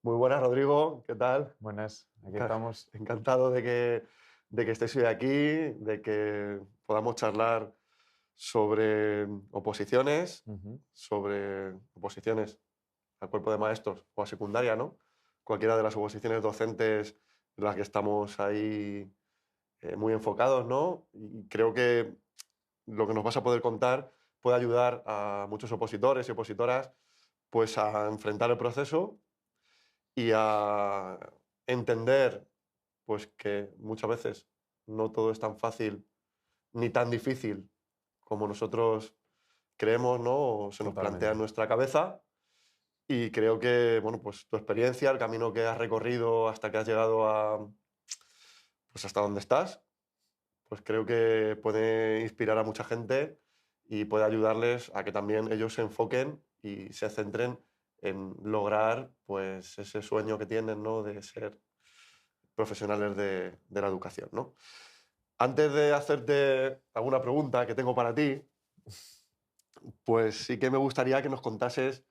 Muy buenas, Rodrigo, ¿qué tal? Buenas, aquí estamos. Encantado de que estés hoy aquí, de que podamos charlar sobre Ujú, oposiciones al cuerpo de maestros o a secundaria, ¿no? Cualquiera de las oposiciones docentes en las que estamos ahí muy enfocados, ¿no? Y creo que lo que nos vas a poder contar puede ayudar a muchos opositores y opositoras pues a enfrentar el proceso y a entender pues que muchas veces no todo es tan fácil ni tan difícil como nosotros creemos, ¿no? O se nos plantea en totalmente. nuestra cabeza. Y creo que, bueno, pues tu experiencia, el camino que has recorrido hasta que has llegado pues hasta donde estás, pues creo que puede inspirar a mucha gente y puede ayudarles a que también ellos se enfoquen y se centren en lograr pues ese sueño que tienen, ¿no? De ser profesionales de la educación, ¿no? Antes de hacerte alguna pregunta que tengo para ti, pues sí que me gustaría que nos contases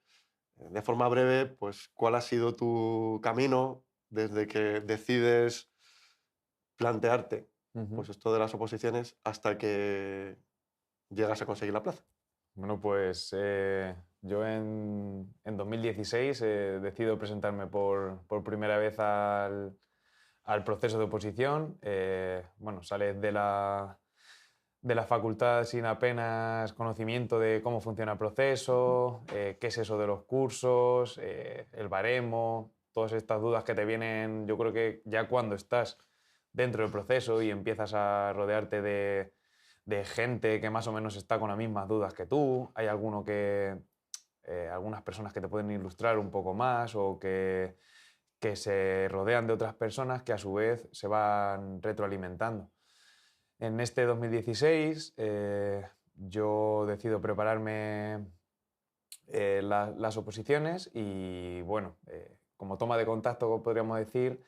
de forma breve, pues cuál ha sido tu camino desde que decides plantearte Ujú. pues esto de las oposiciones hasta que llegas a conseguir la plaza. Bueno, pues yo en 2016 decido presentarme por primera vez al proceso de oposición. Bueno, sales de la facultad sin apenas conocimiento de cómo funciona el proceso, qué es eso de los cursos, el baremo, todas estas dudas que te vienen, yo creo que ya cuando estás dentro del proceso y empiezas a rodearte de gente que más o menos está con las mismas dudas que tú, hay algunas personas que te pueden ilustrar un poco más o que se rodean de otras personas que a su vez se van retroalimentando. En este 2016 yo decido prepararme las oposiciones y bueno, como toma de contacto podríamos decir,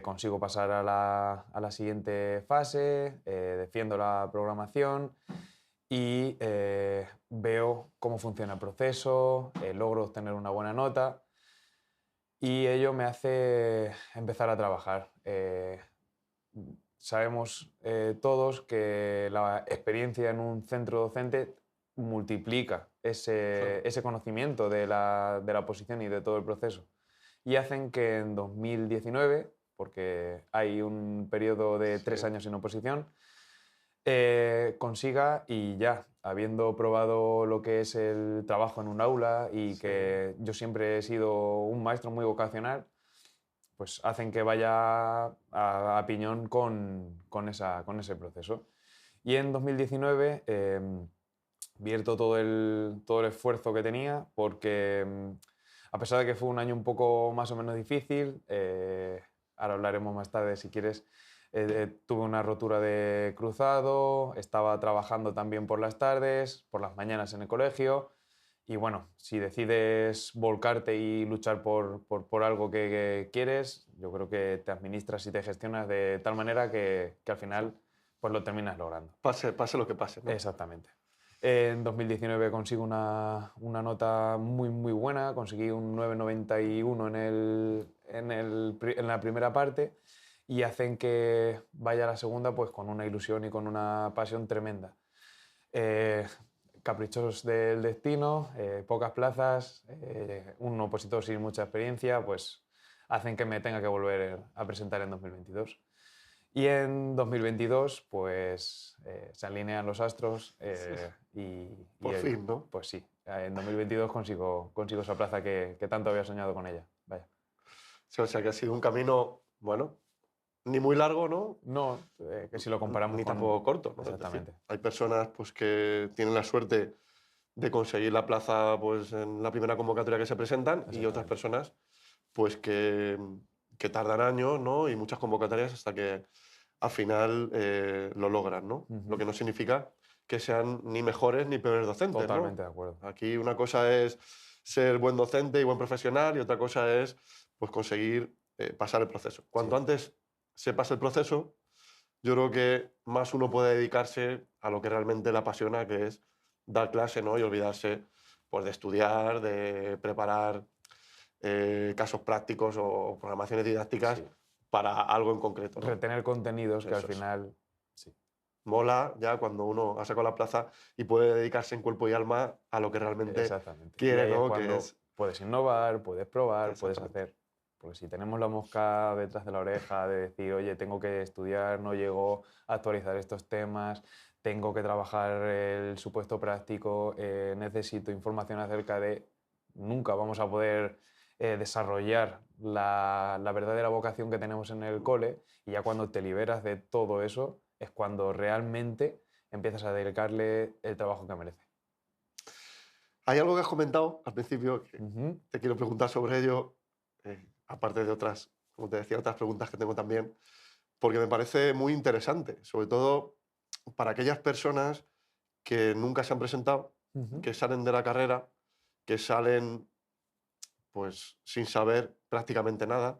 consigo pasar a la siguiente fase, defiendo la programación y veo cómo funciona el proceso, logro obtener una buena nota y ello me hace empezar a trabajar. Sabemos todos que la experiencia en un centro docente multiplica ese, Claro. ese conocimiento de la posición y de todo el proceso. Y hacen que en 2019, porque hay un periodo de Sí, 3 años en oposición, consiga y ya, habiendo probado lo que es el trabajo en un aula y sí. que yo siempre he sido un maestro muy vocacional, pues hacen que vaya a piñón con ese proceso. Y en 2019 vierto todo el esfuerzo que tenía porque a pesar de que fue un año un poco más o menos difícil, ahora hablaremos más tarde si quieres, tuve una rotura de cruzado, estaba trabajando también por las tardes, por las mañanas en el colegio y bueno, si decides volcarte y luchar por algo que quieres, yo creo que te administras y te gestionas de tal manera que al Sí. final pues lo terminas logrando. Pase lo que pase, ¿no? Exactamente. En 2019 consigo una nota muy, muy buena, conseguí un 9,91 en la primera parte y hacen que vaya a la segunda pues con una ilusión y con una pasión tremenda. Eh, Caprichos del destino, pocas plazas, un opositor sin mucha experiencia, pues hacen que me tenga que volver a presentar en 2022. Y en 2022, pues se alinean los astros Sí. y Por fin, ¿no? pues sí, en 2022 consigo esa plaza que tanto había soñado con ella. Vaya. Sí, o sea que ha sido un camino, bueno, ni muy largo, ¿no? No, que si lo comparamos Ni con... tampoco corto, ¿no? Es decir, Exactamente, hay personas pues, que tienen la suerte de conseguir la plaza pues, en la primera convocatoria que se presentan y otras exactamente. personas pues, que tardan años, ¿no? Y muchas convocatorias hasta que al final lo logran, ¿no? Lo Ujú. que no significa que sean ni mejores ni peores docentes, ¿no? Totalmente de acuerdo. Aquí una cosa es ser buen docente y buen profesional y otra cosa es pues, conseguir pasar el proceso. Cuanto Sí, antes se pase el proceso, yo creo que más uno puede dedicarse a lo que realmente le apasiona, que es dar clase, ¿no? Y olvidarse pues, de estudiar, de preparar casos prácticos o programaciones didácticas Sí. para algo en concreto, ¿no? Retener contenidos que al Eso es. final... Sí. Mola ya cuando uno ha sacado la plaza y puede dedicarse en cuerpo y alma a lo que realmente Exactamente. Y quiere, ahí es ¿no? Que cuando es... puedes innovar, puedes probar, puedes Exactamente. hacer. Porque si tenemos la mosca detrás de la oreja de decir, oye, tengo que estudiar, no llego a actualizar estos temas, tengo que trabajar el supuesto práctico, necesito información acerca de... Nunca vamos a poder desarrollar la verdadera vocación que tenemos en el cole, y ya cuando te liberas de todo eso es cuando realmente empiezas a dedicarle el trabajo que merece. Hay algo que has comentado al principio que Ujú, te quiero preguntar sobre ello, aparte de otras, como te decía, otras preguntas que tengo también, porque me parece muy interesante, sobre todo para aquellas personas que nunca se han presentado, ujú, que salen de la carrera, que salen pues sin saber prácticamente nada.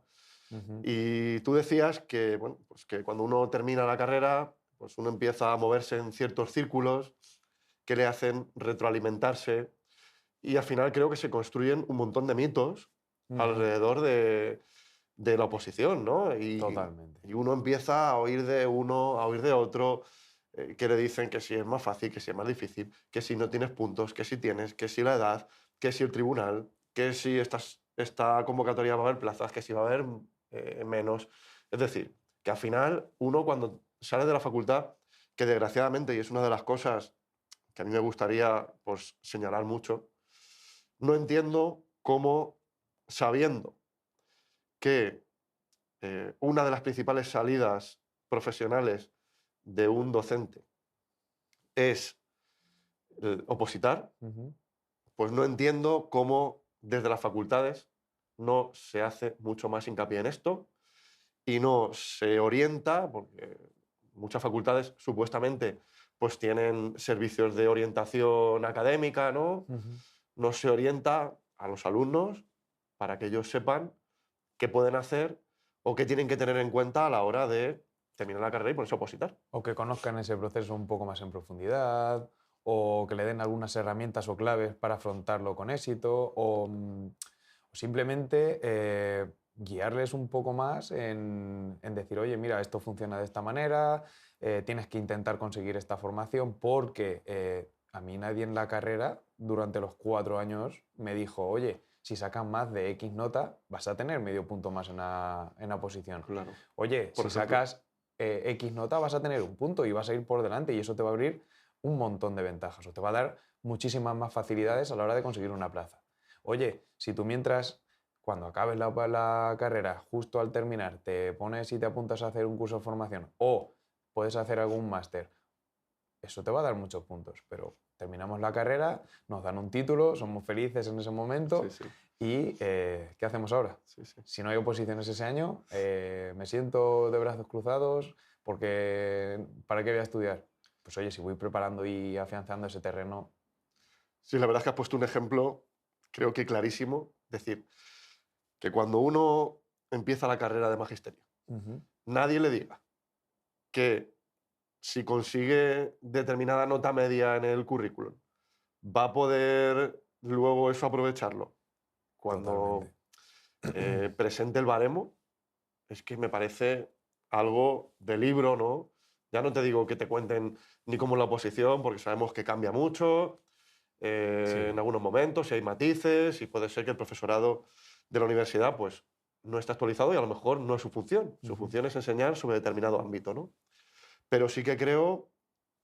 ujú. Y tú decías que, bueno, pues que cuando uno termina la carrera, pues uno empieza a moverse en ciertos círculos que le hacen retroalimentarse y al final creo que se construyen un montón de mitos Ujú, alrededor de la oposición, ¿no? totalmente. Y uno empieza a oír de uno, a oír de otro, que le dicen que si es más fácil, que si es más difícil, que si no tienes puntos, que si tienes, que si la edad, que si el tribunal, que si esta convocatoria va a haber plazas, que si va a haber menos. Es decir, que al final uno cuando sale de la facultad, que desgraciadamente, y es una de las cosas que a mí me gustaría pues, señalar mucho, no entiendo cómo, sabiendo que una de las principales salidas profesionales de un docente es opositar, Ujú, pues no entiendo cómo desde las facultades no se hace mucho más hincapié en esto y no se orienta, porque muchas facultades supuestamente pues tienen servicios de orientación académica, ¿no? ujú. No se orienta a los alumnos para que ellos sepan qué pueden hacer o qué tienen que tener en cuenta a la hora de terminar la carrera y ponerse a opositar. O que conozcan ese proceso un poco más en profundidad, o que le den algunas herramientas o claves para afrontarlo con éxito, o simplemente guiarles un poco más en decir, oye, mira, esto funciona de esta manera, tienes que intentar conseguir esta formación, porque a mí nadie en la carrera durante los 4 años me dijo, oye, si sacas más de X nota, vas a tener medio punto más en la posición. Claro. Oye, Por si ejemplo, sacas X nota, vas a tener un punto y vas a ir por delante, y eso te va a abrir un montón de ventajas o te va a dar muchísimas más facilidades a la hora de conseguir una plaza. Oye, si tú mientras, cuando acabes la carrera, justo al terminar, te pones y te apuntas a hacer un curso de formación o puedes hacer algún máster, eso te va a dar muchos puntos, pero terminamos la carrera, nos dan un título, somos felices en ese sí, momento sí, y ¿qué hacemos ahora? sí, sí. Si no hay oposiciones ese año, me siento de brazos cruzados porque ¿para qué voy a estudiar? Pues oye, si voy preparando y afianzando ese terreno. Sí, la verdad es que has puesto un ejemplo, creo que clarísimo. Es decir, que cuando uno empieza la carrera de magisterio, Ujú, nadie le diga que si consigue determinada nota media en el currículum, va a poder luego eso aprovecharlo totalmente. cuando presente el baremo, es que me parece algo de libro, ¿no? Ya no te digo que te cuenten ni cómo es la oposición, porque sabemos que cambia mucho en Sí. algunos momentos, si hay matices, y puede ser que el profesorado de la universidad pues, no está actualizado y a lo mejor no es su función. Su Ujú. función es enseñar sobre determinado ámbito, ¿no? Pero sí que creo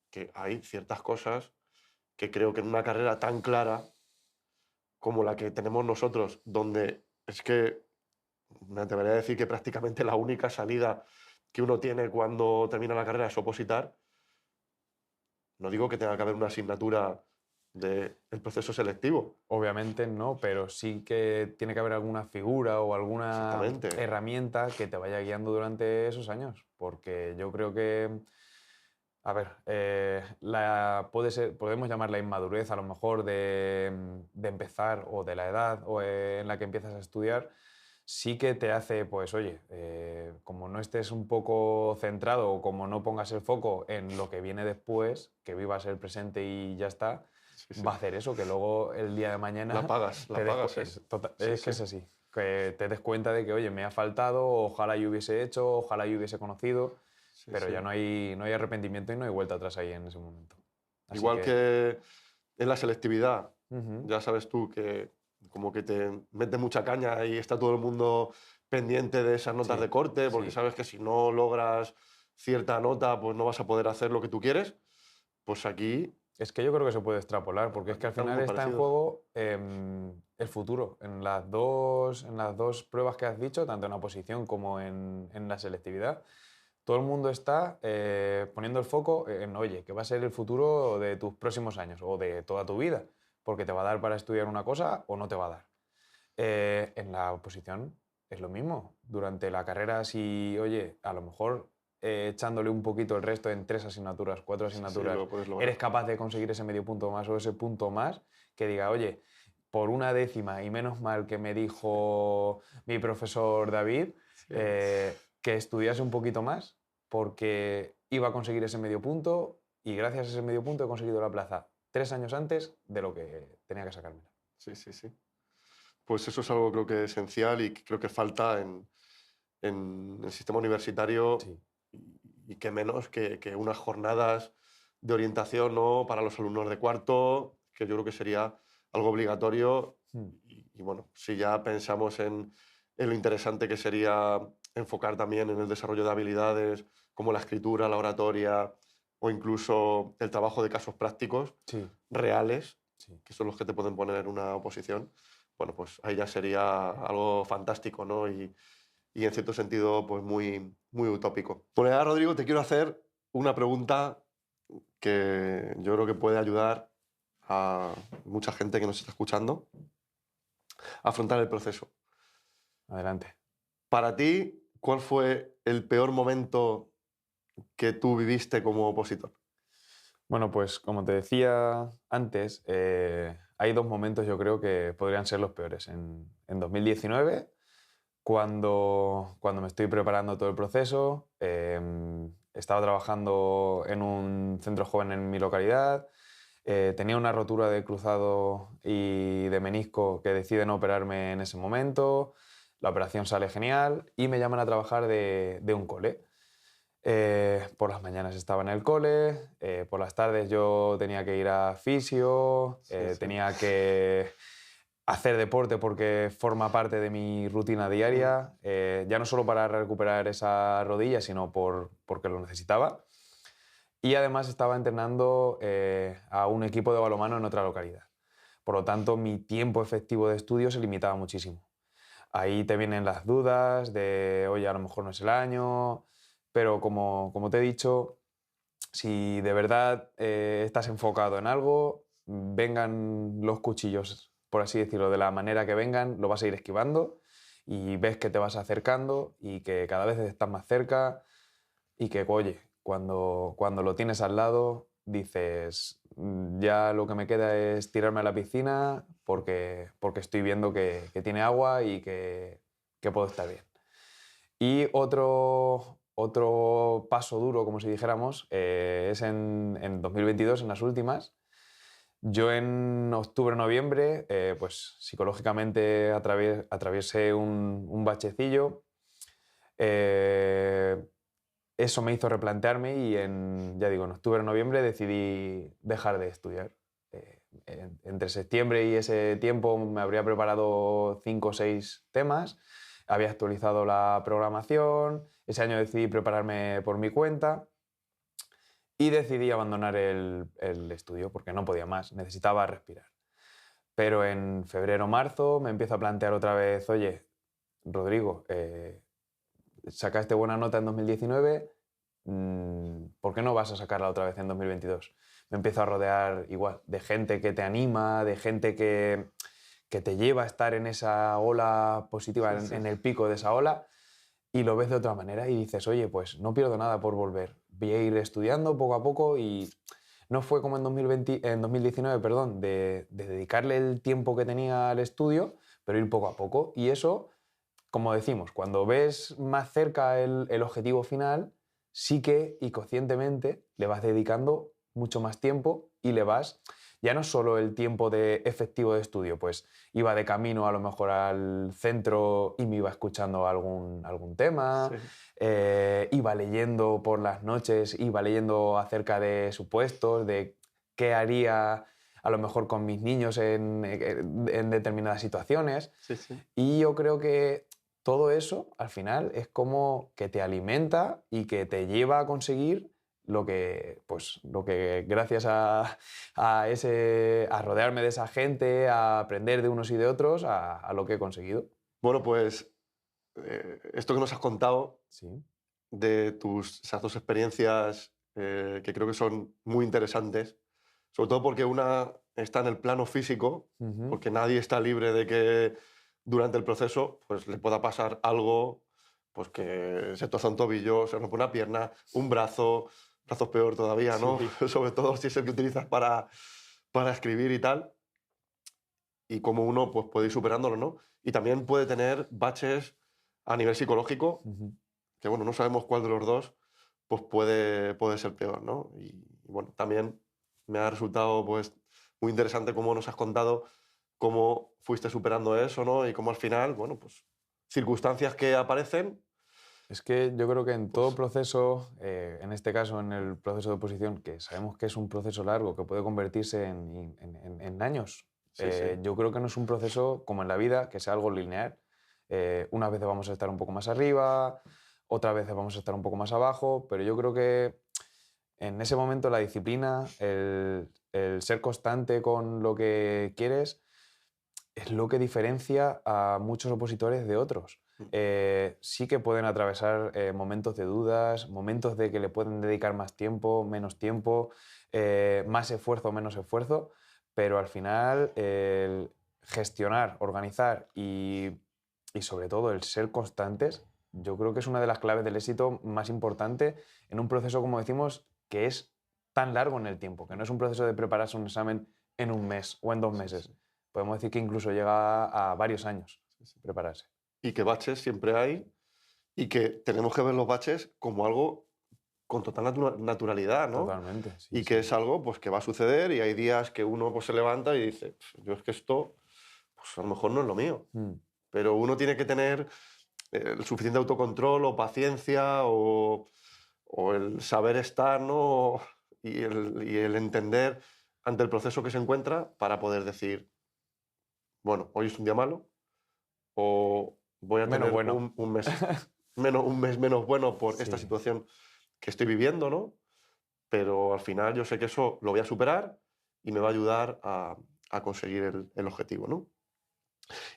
que hay ciertas cosas que creo que en una carrera tan clara como la que tenemos nosotros, donde es que me atrevería a decir que prácticamente la única salida que uno tiene cuando termina la carrera es opositar. No digo que tenga que haber una asignatura del proceso selectivo, Obviamente no, pero sí que tiene que haber alguna figura o alguna exactamente. herramienta que te vaya guiando durante esos años, porque yo creo que, a ver, podemos llamarla inmadurez a lo mejor de empezar, o de la edad o, en la que empiezas a estudiar, sí que te hace, pues oye, como no estés un poco centrado o como no pongas el foco en lo que viene después, que vivas el presente y ya está, Sí, sí. va a hacer eso, que luego el día de mañana La te pagas, sí. es Sí, que sí. es así. que te des cuenta de que, oye, me ha faltado, ojalá yo hubiese hecho, ojalá yo hubiese conocido, Sí, pero sí. ya no hay arrepentimiento y no hay vuelta atrás ahí en ese momento. Así Igual que en la selectividad, Ujú. ya sabes tú que como que te mete mucha caña y está todo el mundo pendiente de esas notas Sí, de corte, porque sí. sabes que si no logras cierta nota, pues no vas a poder hacer lo que tú quieres. Pues aquí Es que yo creo que se puede extrapolar, porque es que al final algo está en parecido. juego el futuro. En las dos pruebas que has dicho, tanto en la oposición como en la selectividad, todo el mundo está poniendo el foco en, oye, ¿qué va a ser el futuro de tus próximos años o de toda tu vida? Porque te va a dar para estudiar una cosa o no te va a dar. En la oposición es lo mismo. Durante la carrera, si, oye, a lo mejor echándole un poquito el resto en 3 asignaturas, 4 Sí, sí, asignaturas, lo puedes eres lograr. capaz de conseguir ese medio punto más o ese punto más, que diga, oye, por una décima, y menos mal que me dijo mi profesor David, Sí. que estudiase un poquito más, porque iba a conseguir ese medio punto y gracias a ese medio punto he conseguido la plaza 3 años antes de lo que tenía que sacármela. Sí, sí, sí. Pues eso es algo creo que esencial y que creo que falta en el sistema universitario Sí. y que menos que unas jornadas de orientación, ¿no?, para los alumnos de cuarto, que yo creo que sería algo obligatorio. Mm. Y bueno, si ya pensamos en lo interesante que sería enfocar también en el desarrollo de habilidades como la escritura, la oratoria o incluso el trabajo de casos prácticos Sí, reales, sí. que son los que te pueden poner en una oposición, bueno, pues ahí ya sería algo fantástico, ¿no? Y en cierto sentido, pues muy, muy utópico. Bueno, ahora, Rodrigo, te quiero hacer una pregunta que yo creo que puede ayudar a mucha gente que nos está escuchando a afrontar el proceso. Adelante. Para ti, ¿cuál fue el peor momento que tú viviste como opositor? Bueno, pues como te decía antes, hay 2 momentos yo creo que podrían ser los peores. En 2019, cuando me estoy preparando todo el proceso, estaba trabajando en un centro joven en mi localidad, tenía una rotura de cruzado y de menisco que deciden operarme en ese momento, la operación sale genial y me llaman a trabajar de un cole. Por las mañanas estaba en el cole, por las tardes yo tenía que ir a fisio, Sí, sí. tenía que hacer deporte porque forma parte de mi rutina Mm. diaria, ya no solo para recuperar esa rodilla, sino porque lo necesitaba. Y además estaba entrenando a un equipo de balonmano en otra localidad. Por lo tanto, mi tiempo efectivo de estudio se limitaba muchísimo. Ahí te vienen las dudas de, oye, a lo mejor no es el año, pero como te he dicho, si de verdad estás enfocado en algo, vengan los cuchillos, por así decirlo, de la manera que vengan, lo vas a ir esquivando y ves que te vas acercando y que cada vez estás más cerca y que, oye, cuando lo tienes al lado, dices, ya lo que me queda es tirarme a la piscina porque estoy viendo que tiene agua y que puedo estar bien. Y otro paso duro, como si dijéramos, es en 2022, en las últimas. Yo en octubre-noviembre, pues psicológicamente atraviesé un bachecillo. eh, Eso me hizo replantearme y ya digo, en octubre-noviembre decidí dejar de estudiar. Entre septiembre y ese tiempo me habría preparado 5 o 6 temas, había actualizado la programación, ese año decidí prepararme por mi cuenta y decidí abandonar el estudio porque no podía más, necesitaba respirar. Pero en febrero-marzo me empiezo a plantear otra vez, oye, Rodrigo, sacaste buena nota en 2019, ¿por qué no vas a sacarla otra vez en 2022? Me empiezo a rodear igual de gente que te anima, de gente que te lleva a estar en esa ola positiva, Sí, en, sí. en el pico de esa ola, y lo ves de otra manera y dices, oye, pues no pierdo nada por volver. Voy a ir estudiando poco a poco y no fue como en 2019, perdón, de dedicarle el tiempo que tenía al estudio, pero ir poco a poco. Y eso, como decimos, cuando ves más cerca el objetivo final, sí que y conscientemente le vas dedicando mucho más tiempo y le vas... ya no solo el tiempo de efectivo de estudio, pues iba de camino a lo mejor al centro y me iba escuchando algún tema, Sí. iba leyendo por las noches, iba leyendo acerca de supuestos, de qué haría a lo mejor con mis niños en determinadas situaciones. Sí, sí. Y yo creo que todo eso, al final, es como que te alimenta y que te lleva a conseguir lo que gracias a rodearme de esa gente, a aprender de unos y de otros, a lo que he conseguido. Bueno, pues esto que nos has contado Sí. de esas dos experiencias que creo que son muy interesantes, sobre todo porque una está en el plano físico, Ujú. porque nadie está libre de que durante el proceso pues, le pueda pasar algo, pues que se torza un tobillo, se rompe una pierna, un brazo peor todavía, ¿no? Sí. Sobre todo si es el que utilizas para escribir y tal, y cómo uno pues, puede ir superándolo, ¿no? Y también puede tener baches a nivel psicológico, Ujú. que bueno, no sabemos cuál de los dos pues puede ser peor, ¿no? Y bueno, también me ha resultado pues muy interesante cómo nos has contado cómo fuiste superando eso, ¿no? Y cómo al final, bueno, pues circunstancias que aparecen, Es que yo creo que en todo pues proceso, en este caso en el proceso de oposición, que sabemos que es un proceso largo, que puede convertirse en años, sí, sí, yo creo que no es un proceso como en la vida, que sea algo lineal. Unas veces vamos a estar un poco más arriba, otras veces vamos a estar un poco más abajo, pero yo creo que en ese momento la disciplina, el ser constante con lo que quieres, es lo que diferencia a muchos opositores de otros. mm, Sí que pueden atravesar momentos de dudas, momentos de que le pueden dedicar más tiempo, menos tiempo, más esfuerzo, menos esfuerzo, pero al final el gestionar, organizar y sobre todo el ser constantes, yo creo que es una de las claves del éxito más importante en un proceso, como decimos, que es tan largo en el tiempo, que no es un proceso de prepararse un examen en un mes o en dos sí, sí, meses. Podemos decir que incluso llega a varios años sí, sí. prepararse. Y que baches siempre hay y que tenemos que ver los baches como algo con total naturalidad, ¿no? Totalmente, sí, Y que sí. es algo pues, que va a suceder y hay días que uno pues, se levanta y dice, "Pf, yo es que esto pues, a lo mejor no es lo mío". Mm. Pero uno tiene que tener el suficiente autocontrol o paciencia o el saber estar, ¿no? Y el entender ante el proceso que se encuentra para poder decir, bueno, hoy es un día malo o voy a Menos tener bueno. un mes menos bueno por esta Sí. situación que estoy viviendo, ¿no? Pero al final yo sé que eso lo voy a superar y me va a ayudar a conseguir el objetivo, ¿no?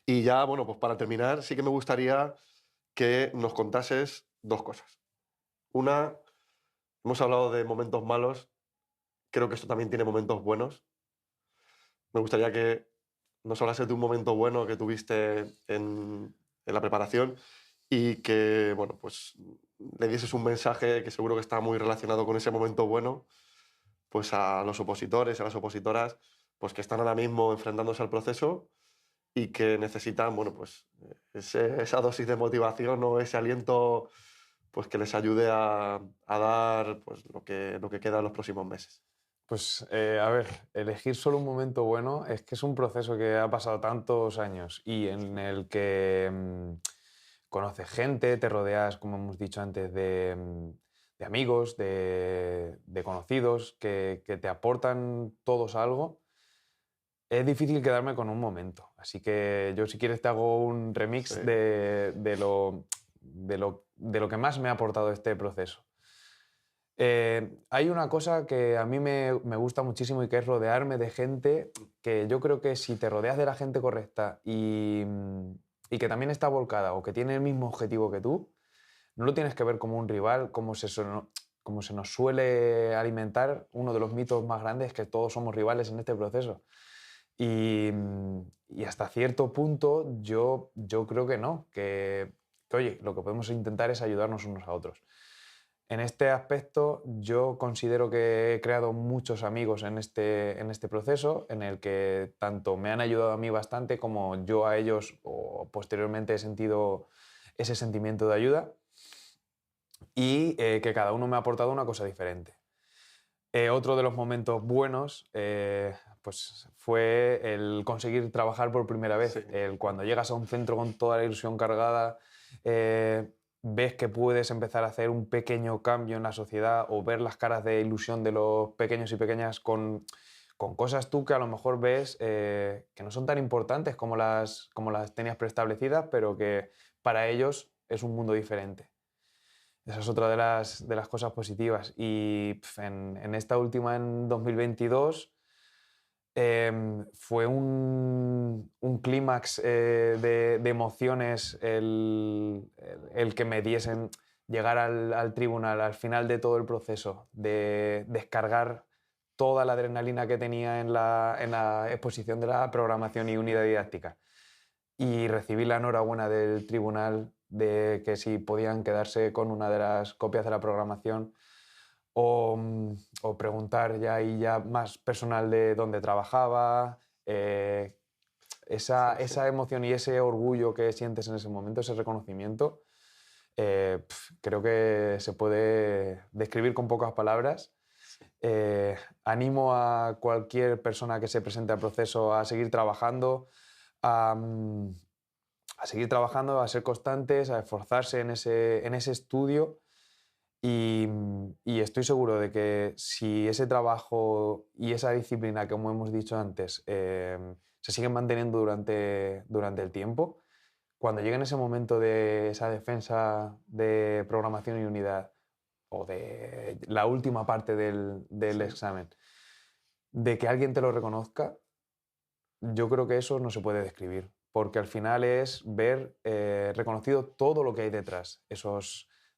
Y ya, bueno, pues para terminar, sí que me gustaría que nos contases dos cosas. Una, hemos hablado de momentos malos, creo que esto también tiene momentos buenos. Me gustaría que nos hablases de un momento bueno que tuviste en la preparación y que, bueno, pues le dieses un mensaje que seguro que está muy relacionado con ese momento bueno, pues a los opositores, a las opositoras, pues que están ahora mismo enfrentándose al proceso y que necesitan, bueno, pues esa dosis de motivación o ese aliento pues que les ayude a dar pues lo que queda en los próximos meses. Pues a ver, elegir solo un momento bueno es que es un proceso que ha pasado tantos años y en el que conoces gente, te rodeas, como hemos dicho antes, de amigos, de conocidos que te aportan todos algo. Es difícil quedarme con un momento, así que yo si quieres te hago un Sí, remix de lo que más me ha aportado este proceso. Hay una cosa que a mí me gusta muchísimo y que es rodearme de gente que yo creo que si te rodeas de la gente correcta y que también está volcada o que tiene el mismo objetivo que tú, no lo tienes que ver como un rival, como se nos suele alimentar. Uno de los mitos más grandes es que todos somos rivales en este proceso. Y hasta cierto punto yo creo que no, que, oye, lo que podemos intentar es ayudarnos unos a otros. En este aspecto, yo considero que he creado muchos amigos en este proceso, en el que tanto me han ayudado a mí bastante como yo a ellos o posteriormente he sentido ese sentimiento de ayuda y que cada uno me ha aportado una cosa diferente. Otro de los momentos buenos pues fue el conseguir trabajar por primera vez. Sí. Cuando llegas a un centro con toda la ilusión cargada, ves que puedes empezar a hacer un pequeño cambio en la sociedad o ver las caras de ilusión de los pequeños y pequeñas con cosas tú que a lo mejor ves que no son tan importantes como las tenías preestablecidas, pero que para ellos es un mundo diferente. Esa es otra de las cosas positivas. Y en esta última, en 2022, fue un clímax de emociones el que me diesen llegar al tribunal, al final de todo el proceso, de descargar toda la adrenalina que tenía en la exposición de la programación y unidad didáctica y recibí la enhorabuena del tribunal de que si podían quedarse con una de las copias de la programación o preguntar ya más personal de dónde trabajaba, esa emoción y ese orgullo que sientes en ese momento, ese reconocimiento, creo que se puede describir con pocas palabras. Animo a cualquier persona que se presente al proceso a seguir trabajando, a, mm, a seguir trabajando, a ser constantes, a esforzarse en ese estudio y estoy seguro de que si ese trabajo y esa disciplina, como hemos dicho antes, se siguen manteniendo durante el tiempo, cuando llegue en ese momento de esa defensa de programación y unidad o de la última parte del Sí. examen, de que alguien te lo reconozca, yo creo que eso no se puede describir, porque al final es ver reconocido todo lo que hay detrás.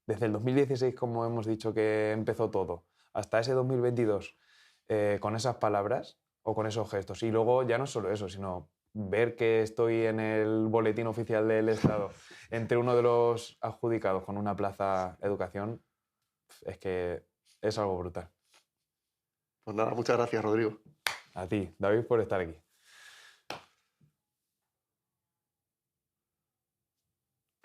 Desde el 2016, como hemos dicho que empezó todo, hasta ese 2022, con esas palabras o con esos gestos. Y luego ya no solo eso, sino ver que estoy en el boletín oficial del Estado entre uno de los adjudicados con una plaza educación, es que es algo brutal. Pues nada, muchas gracias, Rodrigo. A ti, David, por estar aquí.